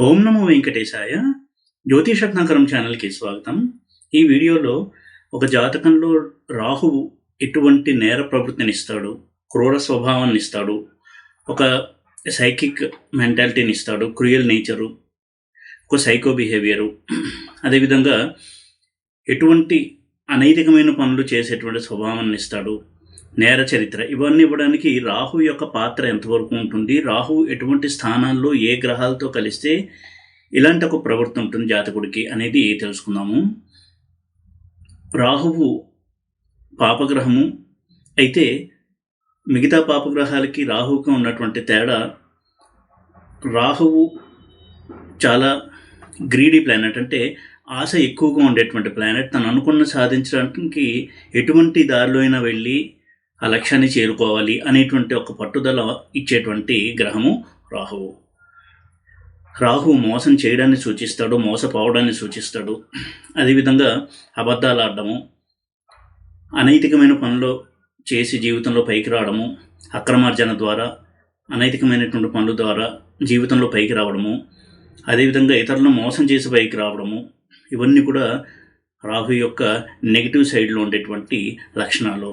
ఓం నమో వెంకటేశాయ. జ్యోతిషరత్నాకరం ఛానల్కి స్వాగతం. ఈ వీడియోలో ఒక జాతకంలో రాహువు ఎటువంటి నేర ప్రవృత్తినిస్తాడు, క్రూర స్వభావాన్ని ఇస్తాడు, ఒక సైకిక్ మెంటాలిటీని ఇస్తాడు, క్రూయల్ నేచరు, ఒక సైకో బిహేవియరు, అదేవిధంగా ఎటువంటి అనైతికమైన పనులు చేసేటువంటి స్వభావాన్ని ఇస్తాడు, నేర చరిత్ర, ఇవన్నీ ఇవ్వడానికి రాహు యొక్క పాత్ర ఎంతవరకు ఉంటుంది, రాహు ఎటువంటి స్థానాల్లో ఏ గ్రహాలతో కలిస్తే ఇలాంటి ఒక ప్రవృత్తి ఉంటుంది జాతకుడికి అనేది తెలుసుకుందాము. రాహువు పాపగ్రహము అయితే మిగతా పాపగ్రహాలకి రాహువుకి ఉన్నటువంటి తేడా, రాహువు చాలా గ్రీడీ ప్లానెట్, అంటే ఆశ ఎక్కువగా ఉండేటువంటి ప్లానెట్. తను అనుకున్న సాధించడానికి ఎటువంటి దారిలో అయినా వెళ్ళి ఆ లక్ష్యాన్ని చేరుకోవాలి అనేటువంటి ఒక పట్టుదల ఇచ్చేటువంటి గ్రహము రాహువు. రాహువు మోసం చేయడాన్ని సూచిస్తాడు, మోసపోవడాన్ని సూచిస్తాడు. అదేవిధంగా అబద్ధాలు ఆడడము, అనైతికమైన పనులు చేసి జీవితంలో పైకి రావడము, అక్రమార్జన ద్వారా అనైతికమైనటువంటి పనుల ద్వారా జీవితంలో పైకి రావడము, అదేవిధంగా ఇతరులను మోసం చేసి పైకి రావడము, ఇవన్నీ కూడా రాహు యొక్క నెగిటివ్ సైడ్లో ఉండేటువంటి లక్షణాలు.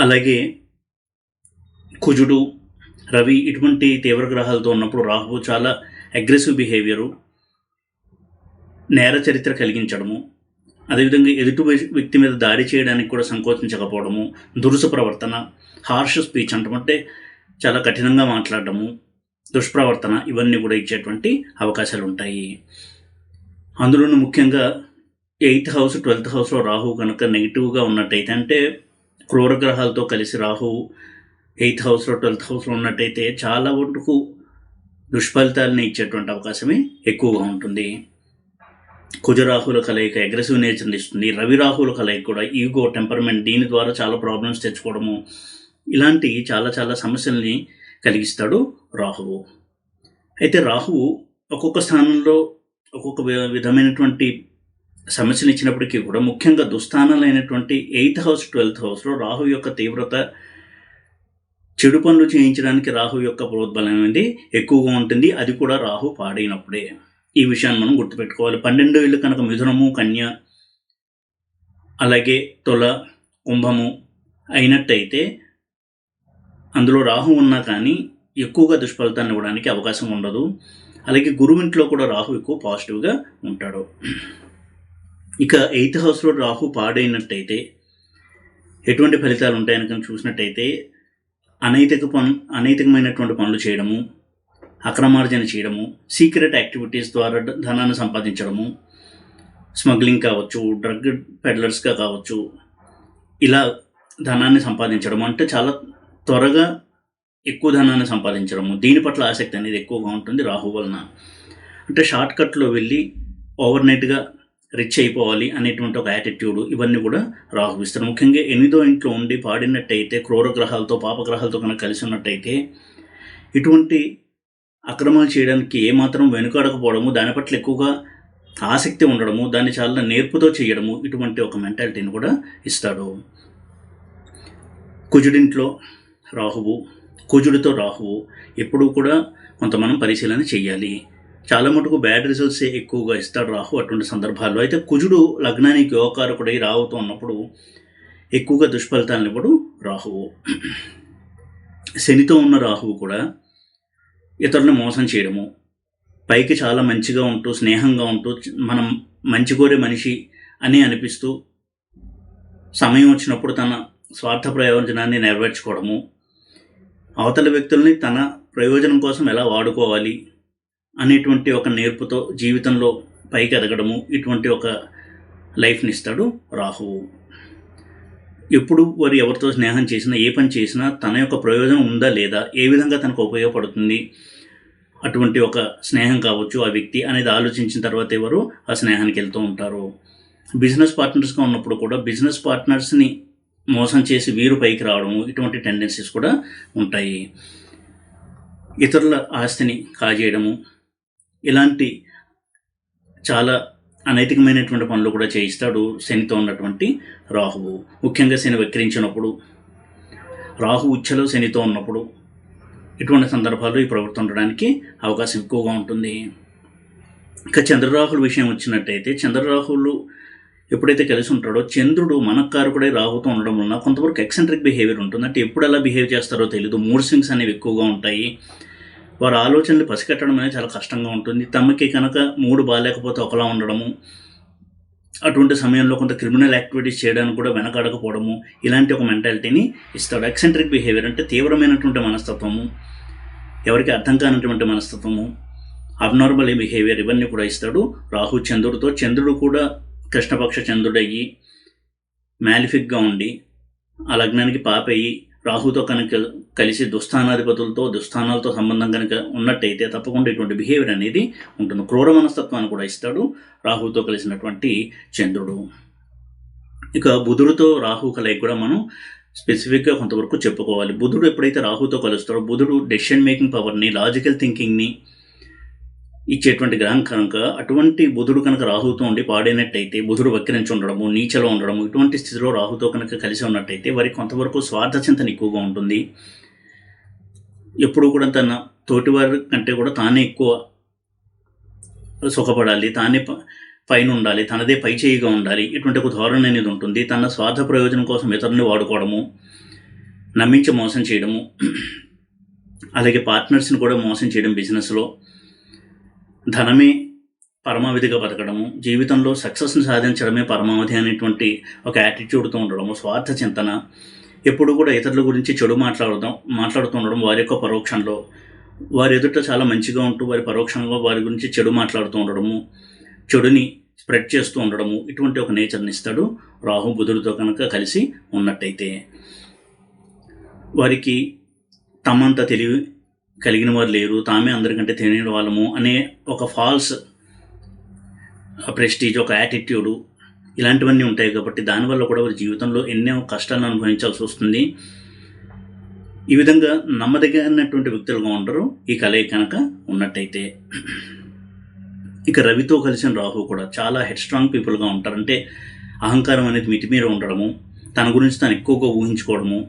అలాగే కుజుడు, రవి ఇటువంటి తీవ్ర గ్రహాలతో ఉన్నప్పుడు రాహువు చాలా అగ్రెసివ్ బిహేవియరు, నేర చరిత్ర కలిగించడము, అదేవిధంగా ఎదుటి వ్యక్తి మీద దాడి చేయడానికి కూడా సంకోచించకపోవడము, దురుసు ప్రవర్తన, హార్ష్ స్పీచ్ అంటే చాలా కఠినంగా మాట్లాడడము, దుష్ప్రవర్తన, ఇవన్నీ కూడా ఇచ్చేటువంటి అవకాశాలు ఉంటాయి. అందులోనూ ముఖ్యంగా 8th హౌస్ 12th హౌస్లో రాహువు కనుక నెగిటివ్గా ఉన్నట్టయితే, అంటే క్రూర గ్రహాలతో కలిసి రాహువు 8th హౌస్లో 12th హౌస్లో ఉన్నట్టయితే చాలా వరకు దుష్ఫలితాలని ఇచ్చేటువంటి అవకాశమే ఎక్కువగా ఉంటుంది. కుజరాహుల కలయిక అగ్రెసివ్ నేచర్ని ఇస్తుంది. రవి రాహుల కలయిక కూడా ఈగో, టెంపర్మెంట్, దీని ద్వారా చాలా ప్రాబ్లమ్స్ తెచ్చుకోవడము, ఇలాంటి చాలా చాలా సమస్యల్ని కలిగిస్తాడు రాహువు. అయితే రాహువు ఒక్కొక్క స్థానంలో ఒక్కొక్క విధమైనటువంటి సమస్యలు ఇచ్చినప్పటికీ కూడా ముఖ్యంగా దుస్థానాలైనటువంటి 8th హౌస్ 12th హౌస్లో రాహు యొక్క తీవ్రత, చెడు పనులు చేయించడానికి రాహు యొక్క ప్రోద్బలం అనేది ఎక్కువగా ఉంటుంది. అది కూడా రాహు పాడైనప్పుడే. ఈ విషయాన్ని మనం గుర్తుపెట్టుకోవాలి. 12 ఇళ్ళు కనుక మిథునము, కన్య, అలాగే తుల, కుంభము అయినట్టయితే అందులో రాహు ఉన్నా కానీ ఎక్కువగా దుష్ఫలితాన్ని ఇవ్వడానికి అవకాశం ఉండదు. అలాగే గురువింట్లో కూడా రాహు ఎక్కువ పాజిటివ్గా ఉంటాడు. ఇక 8th హౌస్లో రాహు పాడైనట్టయితే ఎటువంటి ఫలితాలు ఉంటాయని కనుక చూసినట్టయితే అనైతికమైనటువంటి పనులు చేయడము, అక్రమార్జన చేయడము, సీక్రెట్ యాక్టివిటీస్ ద్వారా ధనాన్ని సంపాదించడము, స్మగ్లింగ్ కావచ్చు, డ్రగ్ పెడ్లర్స్గా కావచ్చు, ఇలా ధనాన్ని సంపాదించడము, అంటే చాలా త్వరగా ఎక్కువ ధనాన్ని సంపాదించడము, దీని పట్ల ఆసక్తి అనేది ఎక్కువగా ఉంటుంది రాహు వలన. అంటే షార్ట్ కట్లో వెళ్ళి ఓవర్ నైట్గా రిచ్ అయిపోవాలి అనేటువంటి ఒక యాటిట్యూడ్, ఇవన్నీ కూడా రాహు ఇస్తారు. ముఖ్యంగా 8వ ఇంట్లో ఉండి పాడినట్టయితే, క్రూర గ్రహాలతో పాపగ్రహాలతో కనుక కలిసి ఉన్నట్టయితే ఇటువంటి అక్రమాలు చేయడానికి ఏమాత్రం వెనుకాడకపోవడము, దాని పట్ల ఎక్కువగా ఆసక్తి ఉండడము, దాన్ని చాలా నేర్పుతో చేయడము, ఇటువంటి ఒక మెంటాలిటీని కూడా ఇస్తాడు. కుజుడింట్లో రాహువు, కుజుడితో రాహువు ఎప్పుడూ కూడా కొంత మనం పరిశీలన చేయాలి. చాలా మటుకు బ్యాడ్ రిజల్ట్సే ఎక్కువగా ఇస్తాడు రాహు అటువంటి సందర్భాల్లో. అయితే కుజుడు లగ్నానికి యోగకారకుడై రాహుతో ఉన్నప్పుడు ఎక్కువగా దుష్ఫలితాలను ఇవ్వడు రాహువు. శనితో ఉన్న రాహువు కూడా ఇతరులను మోసం చేయడము, పైకి చాలా మంచిగా ఉంటూ, స్నేహంగా ఉంటూ, మనం మంచి కోరే మనిషి అని అనిపిస్తూ సమయం వచ్చినప్పుడు తన స్వార్థ ప్రయోజనాన్ని నెరవేర్చుకోవడము, అవతల వ్యక్తుల్ని తన ప్రయోజనం కోసం ఎలా వాడుకోవాలి అనేటువంటి ఒక నేర్పుతో జీవితంలో పైకి ఎదగడము, ఇటువంటి ఒక లైఫ్ని ఇస్తాడు రాహువు. ఎప్పుడు వారు ఎవరితో స్నేహం చేసినా, ఏ పని చేసినా తన యొక్క ప్రయోజనం ఉందా లేదా, ఏ విధంగా తనకు ఉపయోగపడుతుంది, అటువంటి ఒక స్నేహం కావచ్చు ఆ వ్యక్తి అనేది ఆలోచించిన తర్వాత ఎవరు ఆ స్నేహానికి వెళ్తూ ఉంటారు. బిజినెస్ పార్ట్నర్స్గా ఉన్నప్పుడు కూడా బిజినెస్ పార్ట్నర్స్ని మోసం చేసి వీరు పైకి రావడము, ఇటువంటి టెండెన్సీస్ కూడా ఉంటాయి. ఇతరుల ఆస్తిని కాజేయడము, ఇలాంటి చాలా అనైతికమైనటువంటి పనులు కూడా చేయిస్తాడు శనితో ఉన్నటువంటి రాహువు. ముఖ్యంగా శని వక్రించినప్పుడు, రాహు ఉచ్చలో శనితో ఉన్నప్పుడు ఇటువంటి సందర్భాల్లో ఈ ప్రవృత్తి ఉండడానికి అవకాశం ఎక్కువగా ఉంటుంది. ఇక చంద్రరాహుల విషయం వచ్చినట్టయితే చంద్రరాహులు ఎప్పుడైతే కలిసి ఉంటాడో చంద్రుడు మనకారకుడై రాహుతో ఉండడం వలన కొంతవరకు ఎక్సెంట్రిక్ బిహేవియర్ ఉంటుంది. అంటే ఎప్పుడు ఎలా బిహేవ్ చేస్తారో తెలియదు. మూడ్ స్వింగ్స్ అనేవి ఎక్కువగా ఉంటాయి. వారి ఆలోచనలు పసిగట్టడం అనేది చాలా కష్టంగా ఉంటుంది. తమకి కనుక మూడు బాగాలేకపోతే ఒకలా ఉండడము, అటువంటి సమయంలో కొంత క్రిమినల్ యాక్టివిటీస్ చేయడానికి కూడా వెనకాడకపోవడము, ఇలాంటి ఒక మెంటాలిటీని ఇస్తాడు. ఎక్సెంట్రిక్ బిహేవియర్ అంటే తీవ్రమైనటువంటి మనస్తత్వము, ఎవరికి అర్థం కానటువంటి మనస్తత్వము, అబ్నార్మల్ బిహేవియర్, ఇవన్నీ కూడా ఇస్తాడు రాహు చంద్రుడితో. చంద్రుడు కూడా కృష్ణపక్ష చంద్రుడయ్యి మ్యాలిఫిక్గా ఉండి ఆ లగ్నానికి పాపయ్యి రాహుతో కనుక కలిసి దుస్థానాలతో సంబంధం కనుక ఉన్నట్టయితే తప్పకుండా ఇటువంటి బిహేవియర్ అనేది ఉంటుంది. క్రూర మనస్తత్వాన్ని కూడా ఇస్తాడు రాహుతో కలిసినటువంటి చంద్రుడు. ఇక బుధుడితో రాహు కలయిక కూడా మనం స్పెసిఫిక్గా కొంతవరకు చెప్పుకోవాలి. బుధుడు ఎప్పుడైతే రాహుతో కలుస్తాడో బుధుడు డెసిషన్ మేకింగ్ పవర్ని, లాజికల్ థింకింగ్ని ఇచ్చేటువంటి గ్రహం కనుక అటువంటి బుధుడు కనుక రాహుతో ఉండి పాడైనట్టయితే, బుధుడు వక్రించి ఉండడము, నీచలో ఉండడము, ఇటువంటి స్థితిలో రాహుతో కనుక కలిసి ఉన్నట్టయితే వారికి కొంతవరకు స్వార్థ చింతన ఎక్కువగా ఉంటుంది. ఎప్పుడు కూడా తన తోటివారి కంటే కూడా తానే ఎక్కువ సుఖపడాలి, తానే పైన ఉండాలి, తనదే పై చేయిగా ఉండాలి, ఇటువంటి ఒక ధోరణి అనేది ఉంటుంది. తన స్వార్థ ప్రయోజనం కోసం ఇతరుని వాడుకోవడము, నమ్మించి మోసం చేయడము, అలాగే పార్ట్నర్స్ని కూడా మోసం చేయడం, బిజినెస్లో ధనమే పరమావధిగా బతకడము, జీవితంలో సక్సెస్ని సాధించడమే పరమావధి అనేటువంటి ఒక యాటిట్యూడ్తో ఉండడము, స్వార్థ చింతన, ఎప్పుడు కూడా ఇతరుల గురించి చెడు మాట్లాడుతూ ఉండడం, వారి యొక్క పరోక్షంలో వారి ఎదుట చాలా మంచిగా ఉంటూ వారి పరోక్షంగా వారి గురించి చెడు మాట్లాడుతూ ఉండడము, చెడుని స్ప్రెడ్ చేస్తూ ఉండడము, ఇటువంటి ఒక నేచర్ని ఇస్తాడు రాహు బుధుడితో కనుక కలిసి ఉన్నట్టయితే. వారికి తమంత తెలివి కలిగిన వారు లేరు, తామే అందరికంటే తెలియని వాళ్ళము అనే ఒక ఫాల్స్ ప్రెస్టీజ్, ఒక యాటిట్యూడు, ఇలాంటివన్నీ ఉంటాయి. కాబట్టి దానివల్ల కూడా వారి జీవితంలో ఎన్నో కష్టాలను అనుభవించాల్సి వస్తుంది. ఈ విధంగా నమ్మదగినటువంటి వ్యక్తులుగా ఉండరు ఈ కలయిక కనుక ఉన్నట్టయితే. ఇక రవితో కలిసిన రాహు కూడా చాలా హెడ్ స్ట్రాంగ్ పీపుల్గా ఉంటారు. అంటే అహంకారం అనేది మితిమీర ఉండడము, తన గురించి తను ఎక్కువగా ఊహించుకోవడము,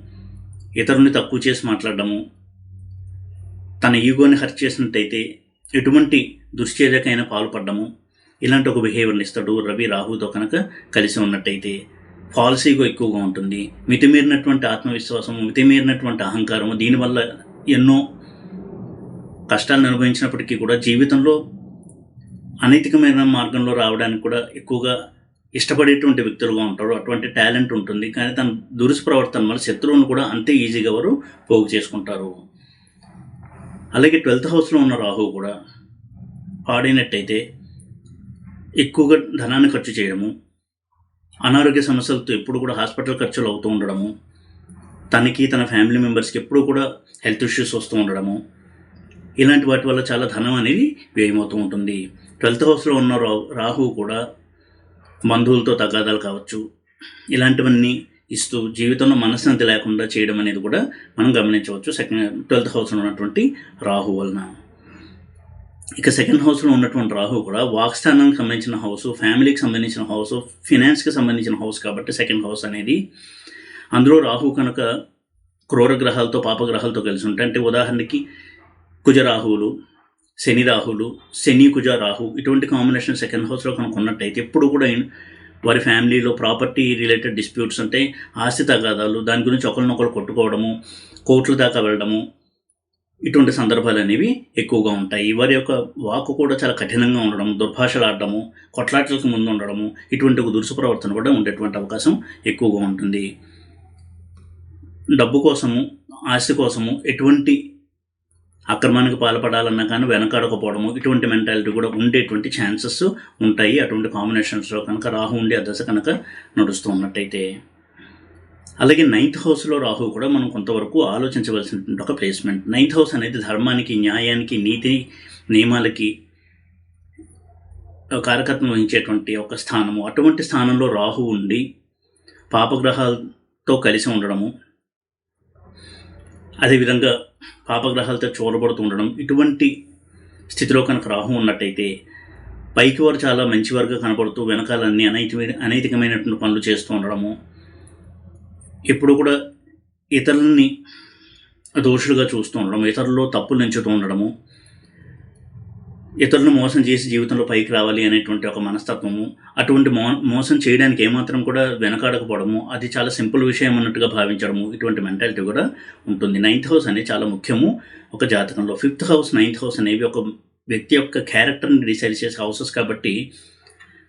ఇతరుల్ని తక్కువ చేసి మాట్లాడడము, తన ఈగోని హర్ట్ చేసినట్టయితే ఎటువంటి దుశ్చర్యకైనా పాల్పడ్డము, ఇలాంటి ఒక బిహేవియర్ని ఇస్తాడు రవి రాహుతో కనుక కలిసి ఉన్నట్టయితే. ఫాల్స్ ఈగో ఎక్కువగా ఉంటుంది, మితిమీరినటువంటి ఆత్మవిశ్వాసము, మితిమీరినటువంటి అహంకారము, దీనివల్ల ఎన్నో కష్టాలను అనుభవించినప్పటికీ కూడా జీవితంలో అనైతికమైన మార్గంలో రావడానికి కూడా ఎక్కువగా ఇష్టపడేటువంటి వ్యక్తులుగా ఉంటారు. అటువంటి టాలెంట్ ఉంటుంది. కానీ తన దురుసు వల్ల శత్రువును కూడా అంతే ఈజీగా వారు పోగు చేసుకుంటారు. అలాగే 12th హౌస్లో ఉన్న రాహు కూడా పాడైనట్టయితే ఎక్కువగా ధనాన్ని ఖర్చు చేయడము, అనారోగ్య సమస్యలతో ఎప్పుడు కూడా హాస్పిటల్ ఖర్చులు అవుతూ ఉండడము, తనకి తన ఫ్యామిలీ మెంబర్స్కి ఎప్పుడూ కూడా హెల్త్ ఇష్యూస్ వస్తూ ఉండడము, ఇలాంటి వాటి వల్ల చాలా ధనం అనేది వ్యయమవుతూ ఉంటుంది. 12th హౌస్లో ఉన్న రాహు కూడా బంధువులతో తగాదాలు కావచ్చు, ఇలాంటివన్నీ ఇస్తూ జీవితంలో మనశ్శాంతి లేకుండా చేయడం అనేది కూడా మనం గమనించవచ్చు 12th హౌస్లో ఉన్నటువంటి రాహు వలన. ఇక 2nd హౌస్లో ఉన్నటువంటి రాహు కూడా వాక్స్థానానికి సంబంధించిన హౌస్, ఫ్యామిలీకి సంబంధించిన హౌస్, ఫినాన్స్కి సంబంధించిన హౌస్ కాబట్టి 2nd హౌస్ అనేది. అందులో రాహు కనుక క్రూర గ్రహాలతో, పాపగ్రహాలతో కలిసి ఉంటాయి. అంటే ఉదాహరణకి కుజరాహువులు, శని రాహులు, శని కుజ రాహు, ఇటువంటి కాంబినేషన్ 2nd హౌస్లో కనుక ఉన్నట్టయితే ఎప్పుడు కూడా వారి ఫ్యామిలీలో ప్రాపర్టీ రిలేటెడ్ డిస్ప్యూట్స్ అంటే ఆస్తి తగాదాలు, దాని గురించి ఒకరినొకరు కొట్టుకోవడము, కోర్టుల దాకా వెళ్ళడము, ఇటువంటి సందర్భాలు అనేవి ఎక్కువగా ఉంటాయి. వారి యొక్క వాక్కు కూడా చాలా కఠినంగా ఉండడం, దుర్భాషలు ఆడడము, కొట్లాటలకు ముందు ఉండడము, ఇటువంటి ఒక దురుసు ప్రవర్తన కూడా ఉండేటువంటి అవకాశం ఎక్కువగా ఉంటుంది. డబ్బు కోసము, ఆస్తి కోసము ఎటువంటి అక్రమానికి పాల్పడాలన్నా కానీ వెనకాడకపోవడము, ఇటువంటి మెంటాలిటీ కూడా ఉండేటువంటి ఛాన్సెస్ ఉంటాయి. అటువంటి కాంబినేషన్స్లో కనుక రాహు ఉండి ఆ దశ కనుక నడుస్తూ ఉన్నట్టయితే. అలాగే 9th హౌస్లో రాహు కూడా మనం కొంతవరకు ఆలోచించవలసినటువంటి ఒక ప్లేస్మెంట్. 9th హౌస్ అనేది ధర్మానికి, న్యాయానికి, నీతి నియమాలకి కారకత్వం వహించేటువంటి ఒక స్థానము. అటువంటి స్థానంలో రాహు ఉండి పాపగ్రహాలతో కలిసి ఉండడము, అదేవిధంగా పాపగ్రహాలతో చూడబడుతూ ఉండడం, ఇటువంటి స్థితిలో కనుక రాహు ఉన్నట్టయితే పైకి వారు చాలా మంచివారుగా కనపడుతూ వెనకాలన్నీ అనైతికమైనటువంటి పనులు చేస్తూ ఉండడము, ఎప్పుడు కూడా ఇతరులని దోషులుగా చూస్తూ ఉండడం, ఇతరుల్లో తప్పులు ఎంచుతూ ఉండడము, ఇతరులను మోసం చేసి జీవితంలో పైకి రావాలి అనేటువంటి ఒక మనస్తత్వము, అటువంటి మోసం చేయడానికి ఏమాత్రం కూడా వెనకాడకపోవడము, అది చాలా సింపుల్ విషయం అన్నట్టుగా భావించడము, ఇటువంటి మెంటాలిటీ కూడా ఉంటుంది. 9th హౌస్ అనేది చాలా ముఖ్యము ఒక జాతకంలో. 5th హౌస్ 9th హౌస్ అనేవి ఒక వ్యక్తి యొక్క క్యారెక్టర్ని డిసైడ్ చేసే హౌసెస్ కాబట్టి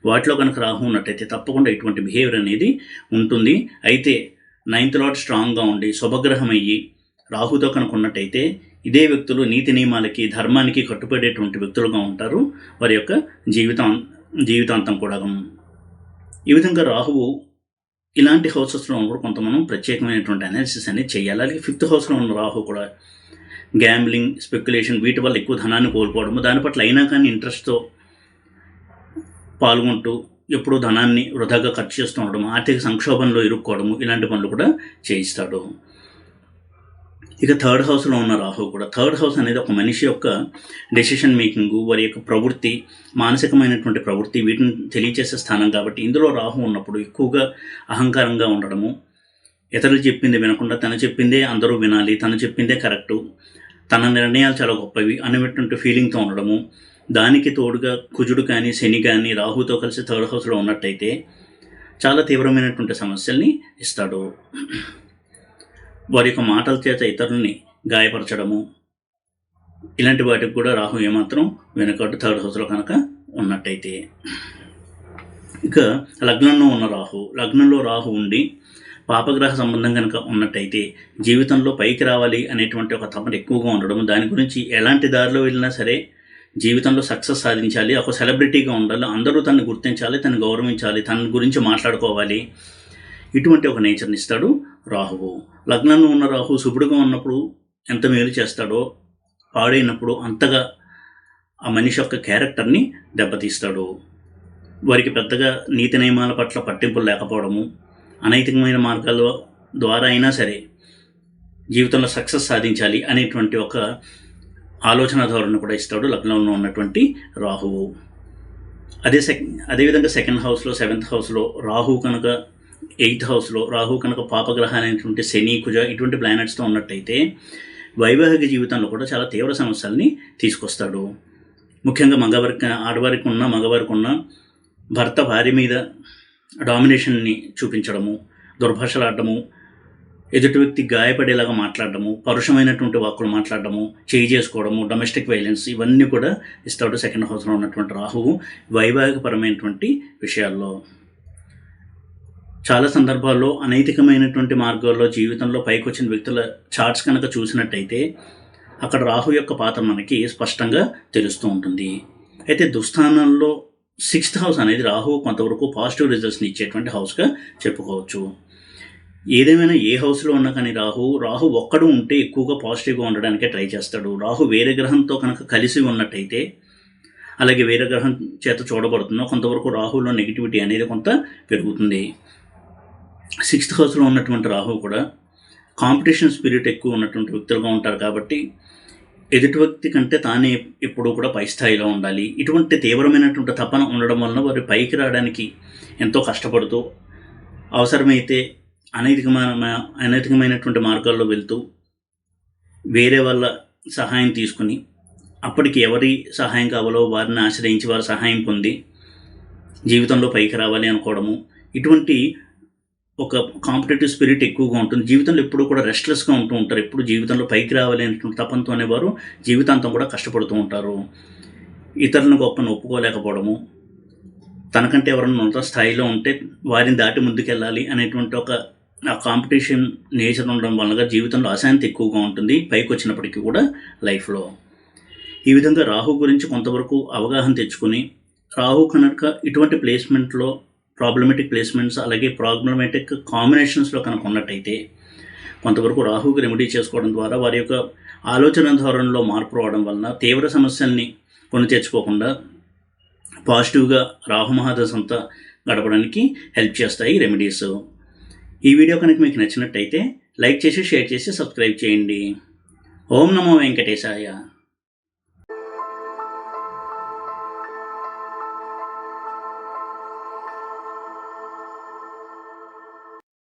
వాటిలో కనుక రాహు ఉన్నట్టయితే తప్పకుండా ఇటువంటి బిహేవియర్ అనేది ఉంటుంది. అయితే 9th లార్డ్ స్ట్రాంగ్గా ఉండి శుభగ్రహం అయ్యి రాహుతో కనుక ఉన్నట్టయితే ఇదే వ్యక్తులు నీతి నియమాలకి ధర్మానికి కట్టుబడేటువంటి వ్యక్తులుగా ఉంటారు వారి యొక్క జీవితాంతం కూడా. ఈ విధంగా రాహువు ఇలాంటి హౌసెస్లో ఉన్నప్పుడు కొంత మనం ప్రత్యేకమైనటువంటి అనాలిసిస్ అనేది చేయాలి. అలాగే 5th హౌస్లో ఉన్న రాహు కూడా గ్యాంబ్లింగ్, స్పెక్యులేషన్ వీటి వల్ల ఎక్కువ ధనాన్ని కోల్పోవడము, దాని పట్ల అయినా కానీ ఇంట్రెస్ట్తో పాల్గొంటూ ఎప్పుడూ ధనాన్ని వృధాగా ఖర్చు చేస్తూ ఉండడం, ఆర్థిక సంక్షోభంలో ఇరుక్కోవడము, ఇలాంటి పనులు కూడా చేయిస్తాడు. ఇక 3rd హౌస్లో ఉన్న రాహు కూడా, 3rd హౌస్ అనేది ఒక మనిషి యొక్క డెసిషన్ మేకింగ్, వారి యొక్క ప్రవృత్తి, మానసికమైనటువంటి ప్రవృత్తి వీటిని తెలియచేసే స్థానం కాబట్టి ఇందులో రాహు ఉన్నప్పుడు ఎక్కువగా అహంకారంగా ఉండడము, ఇతరులు చెప్పింది వినకుండా తను చెప్పిందే అందరూ వినాలి, తను చెప్పిందే కరెక్టు, తన నిర్ణయాలు చాలా గొప్పవి అనేటువంటి ఫీలింగ్తో ఉండడము, దానికి తోడుగా కుజుడు కానీ శని కానీ రాహుతో కలిసి 3rd హౌస్లో ఉన్నట్టయితే చాలా తీవ్రమైనటువంటి సమస్యల్ని ఇస్తాడు. వారి యొక్క మాటల చేత ఇతరుల్ని గాయపరచడము, ఇలాంటి వాటికి కూడా రాహు ఏమాత్రం వెనుకట్టు 3rd హౌస్లో కనుక ఉన్నట్టయితే. ఇక లగ్నంలో రాహు ఉండి పాపగ్రహ సంబంధం కనుక ఉన్నట్టయితే జీవితంలో పైకి రావాలి అనేటువంటి ఒక తపన ఎక్కువగా ఉండడం, దాని గురించి ఎలాంటి దారిలో వెళ్ళినా సరే జీవితంలో సక్సెస్ సాధించాలి, ఒక సెలబ్రిటీగా ఉండాలి, అందరూ తనని గుర్తించాలి, తను గౌరవించాలి, తన గురించి మాట్లాడుకోవాలి, ఇటువంటి ఒక నేచర్ని ఇస్తాడు రాహువు. లగ్నంలో ఉన్న రాహు శుభుడుగా ఉన్నప్పుడు ఎంత మేలు చేస్తాడో, పాడైనప్పుడు అంతగా ఆ మనిషి యొక్క క్యారెక్టర్ని దెబ్బతీస్తాడు. వారికి పెద్దగా నీతి నియమాల పట్ల పట్టింపులు లేకపోవడము, అనైతికమైన మార్గాల ద్వారా అయినా సరే జీవితంలో సక్సెస్ సాధించాలి అనేటువంటి ఒక ఆలోచన ధోరణి కూడా ఇస్తాడు లగ్నంలో ఉన్నటువంటి రాహువు. అదేవిధంగా 2nd హౌస్లో 7th హౌస్లో రాహు కనుక 8th హౌస్లో రాహు కనుక పాపగ్రహాలు అనేటువంటి శని, కుజ ఇటువంటి ప్లానెట్స్తో ఉన్నట్టయితే వైవాహిక జీవితంలో కూడా చాలా తీవ్ర సమస్యల్ని తీసుకొస్తాడు. ముఖ్యంగా ఆడవారికి ఉన్న మగవారికి ఉన్న భర్త భార్య మీద డామినేషన్ని చూపించడము, దుర్భాషలాడము, ఎదుటి వ్యక్తి గాయపడేలాగా మాట్లాడడము, పరుషమైనటువంటి వాక్కులు మాట్లాడడము, చేయి చేసుకోవడము, డొమెస్టిక్ వైలెన్స్ ఇవన్నీ కూడా ఇస్తాడు 2nd హౌస్లో ఉన్నటువంటి రాహువు వైవాహికపరమైనటువంటి విషయాల్లో. చాలా సందర్భాల్లో అనైతికమైనటువంటి మార్గాల్లో జీవితంలో పైకి వచ్చిన వ్యక్తుల చార్ట్స్ కనుక చూసినట్టయితే అక్కడ రాహు యొక్క పాత్ర మనకి స్పష్టంగా తెలుస్తూ ఉంటుంది. అయితే దుస్థానంలో 6th హౌస్ అనేది రాహు కొంతవరకు పాజిటివ్ రిజల్ట్స్ని ఇచ్చేటువంటి హౌస్గా చెప్పుకోవచ్చు. ఏదేమైనా ఏ హౌస్లో ఉన్నా కానీ రాహు ఒక్కడు ఉంటే ఎక్కువగా పాజిటివ్గా ఉండడానికే ట్రై చేస్తాడు. రాహు వేరే గ్రహంతో కనుక కలిసి ఉన్నట్టయితే, అలాగే వేరే గ్రహం చేత చూడబడుతున్నా కొంతవరకు రాహులో నెగిటివిటీ అనేది కొంత పెరుగుతుంది. 6th హౌస్లో ఉన్నటువంటి రాహు కూడా కాంపిటీషన్ స్పిరిట్ ఎక్కువ ఉన్నటువంటి వ్యక్తులుగా ఉంటారు కాబట్టి ఎదుటి వ్యక్తి కంటే తానే ఎప్పుడూ కూడా పై స్థాయిలో ఉండాలి, ఇటువంటి తీవ్రమైనటువంటి తపన ఉండడం వలన వారు పైకి రావడానికి ఎంతో కష్టపడుతూ అవసరమైతే అనైతికమైనటువంటి మార్గాల్లో వెళ్తూ వేరే వాళ్ళ సహాయం తీసుకుని అప్పటికి ఎవరి సహాయం కావాలో వారిని ఆశ్రయించి వారి సహాయం పొంది జీవితంలో పైకి రావాలి అనుకోవడము, ఇటువంటి ఒక కాంపిటేటివ్ స్పిరిట్ ఎక్కువగా ఉంటుంది. జీవితంలో ఎప్పుడూ కూడా రెస్ట్లెస్గా ఉంటూ ఉంటారు. ఎప్పుడు జీవితంలో పైకి రావాలి అనేటువంటి తపంతో అనేవారు జీవితాంతం కూడా కష్టపడుతూ ఉంటారు. ఇతరులను గొప్పను ఒప్పుకోలేకపోవడము, తనకంటే ఎవరైనా ఉన్నత స్థాయిలో ఉంటే వారిని దాటి ముందుకెళ్ళాలి అనేటువంటి ఒక కాంపిటీషన్ నేచర్ ఉండడం వల్ల జీవితంలో అశాంతి ఎక్కువగా ఉంటుంది పైకి వచ్చినప్పటికీ కూడా లైఫ్లో. ఈ విధంగా రాహు గురించి కొంతవరకు అవగాహన తెచ్చుకొని రాహు కనుక ఇటువంటి ప్లేస్మెంట్లో ప్రాబ్లమేటిక్ ప్లేస్మెంట్స్ అలాగే ప్రాబ్లమేటిక్ కాంబినేషన్స్లో కనుక ఉన్నట్టయితే కొంతవరకు రాహుకి రెమెడీ చేసుకోవడం ద్వారా వారి యొక్క ఆలోచన ధోరణిలో మార్పు రావడం వలన తీవ్ర సమస్యల్ని కొని తెచ్చుకోకుండా పాజిటివ్గా రాహు మహాదశంతా గడపడానికి హెల్ప్ చేస్తాయి రెమెడీస్. ఈ వీడియో కనుక మీకు నచ్చినట్టయితే లైక్ చేసి షేర్ చేసి సబ్స్క్రైబ్ చేయండి. ఓం నమో వెంకటేశాయ.